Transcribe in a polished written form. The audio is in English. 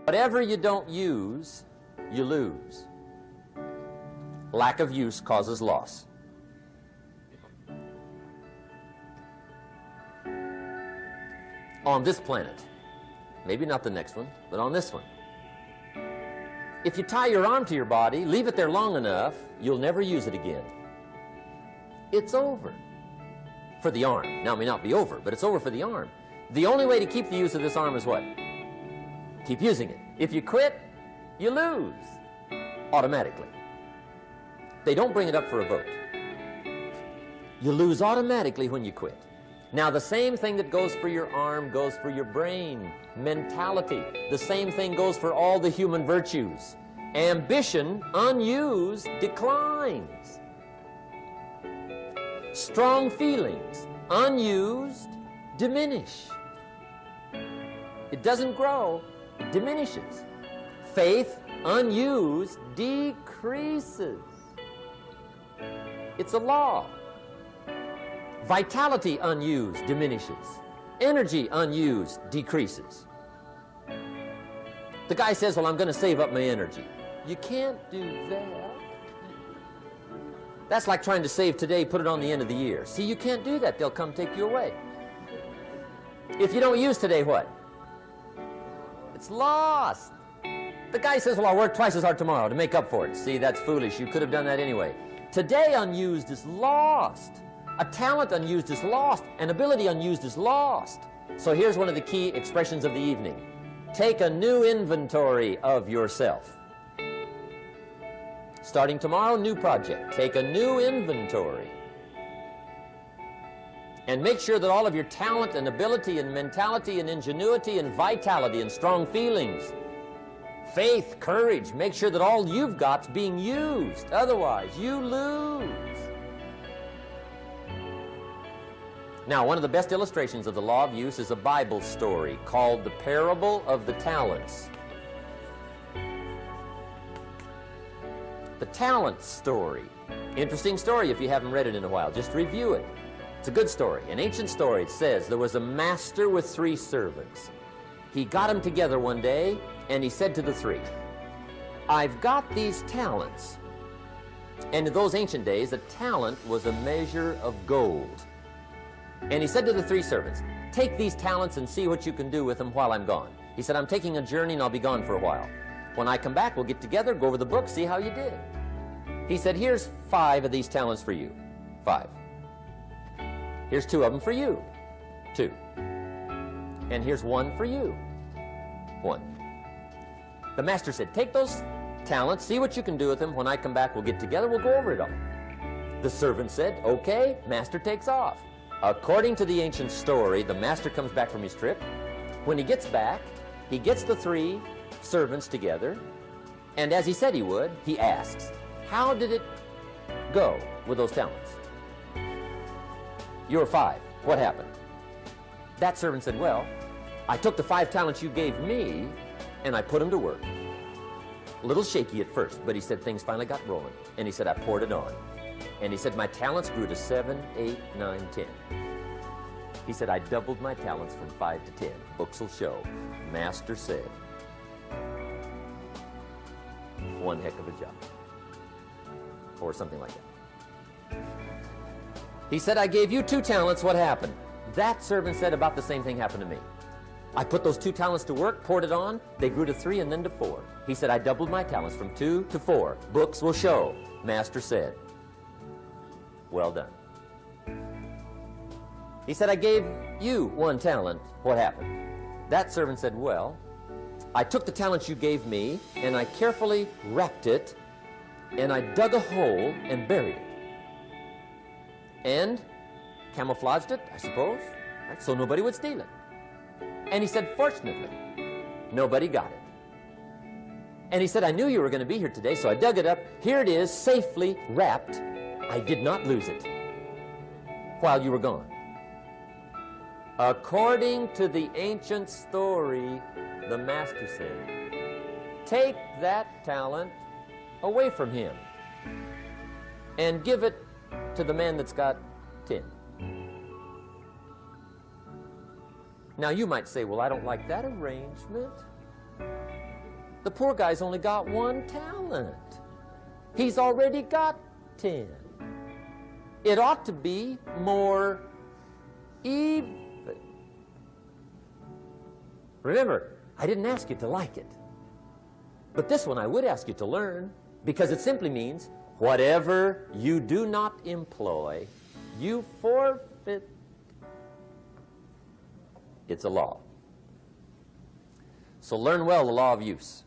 Whatever you don't use, you lose. Lack of use causes loss. On this planet, maybe not the next one, but on this one, if you tie your arm to your body, leave it there long enough, you'll never use it again. It's over for the arm. Now, it may not be over, but it's over for the arm. The only way to keep the use of this arm is what? Keep using it. If you quit, you lose automatically. They don't bring it up for a vote. You lose automatically when you quit. Now, the same thing that goes for your arm goes for your brain, mentality. The same thing goes for all the human virtues. Ambition, unused, declines. Strong feelings, unused, diminish. It doesn't grow, it diminishes. Faith, unused, decreases. It's a law. Vitality unused diminishes. Energy unused decreases. The guy says, well, I'm going to save up my energy. You can't do that. That's like trying to save today, put it on the end of the year. See, you can't do that. They'll come take you away. If you don't use today, what? It's lost. The guy says, well, I'll work twice as hard tomorrow to make up for it. See, that's foolish. You could have done that anyway. Today unused is lost. A talent unused is lost. An ability unused is lost. So here's one of the key expressions of the evening. Take a new inventory of yourself. Starting tomorrow, new project. Take a new inventory. And make sure that all of your talent and ability and mentality and ingenuity and vitality and strong feelings, faith, courage, make sure that all you've got's being used. Otherwise, you lose. Now, one of the best illustrations of the law of use is a Bible story called the Parable of the Talents. The talent story. Interesting story if you haven't read it in a while. Just review it. It's a good story. An ancient story. It says there was a master with 3 servants. He got them together one day and he said to the 3, I've got these talents. And in those ancient days, a talent was a measure of gold. And he said to the 3 servants, take these talents and see what you can do with them while I'm gone. He said, I'm taking a journey and I'll be gone for a while. When I come back, we'll get together, go over the book, see how you did. He said, here's 5 of these talents for you. 5. Here's 2 of them for you. 2. And here's 1 for you. 1. The master said, take those talents, see what you can do with them. When I come back, we'll get together, we'll go over it all. The servant said, okay. Master takes off. According to the ancient story, the master comes back from his trip. When he gets back, he gets the 3 servants together, and as he said he would, he asks, how did it go with those talents? You were 5. What happened? That servant said, well, I took the 5 talents you gave me, and I put them to work. A little shaky at first, but he said things finally got rolling. And he said, I poured it on. And he said, my talents grew to 7, 8, 9, 10. He said, I doubled my talents from 5 to 10. Books will show. Master said, one heck of a job. Or something like that. He said, I gave you 2 talents. What happened? That servant said, about the same thing happened to me. I put those 2 talents to work, poured it on. They grew to 3 and then to 4. He said, I doubled my talents from 2 to 4. Books will show. Master said, well done. He said, I gave you 1 talent. What happened? That servant said, well, I took the talents you gave me, and I carefully wrapped it, and I dug a hole and buried it. And camouflaged it, I suppose, right, so nobody would steal it. And he said, fortunately, nobody got it. And he said, I knew you were going to be here today, so I dug it up. Here it is, safely wrapped. I did not lose it while you were gone. According to the ancient story, the master said, take that talent away from him and give it to the man that's got 10. Now you might say, well, I don't like that arrangement. The poor guy's only got 1 talent. He's already got 10. It ought to be more even. Remember, I didn't ask you to like it. But this one I would ask you to learn, because it simply means whatever you do not employ, you forfeit. It's a law. So learn well the law of use.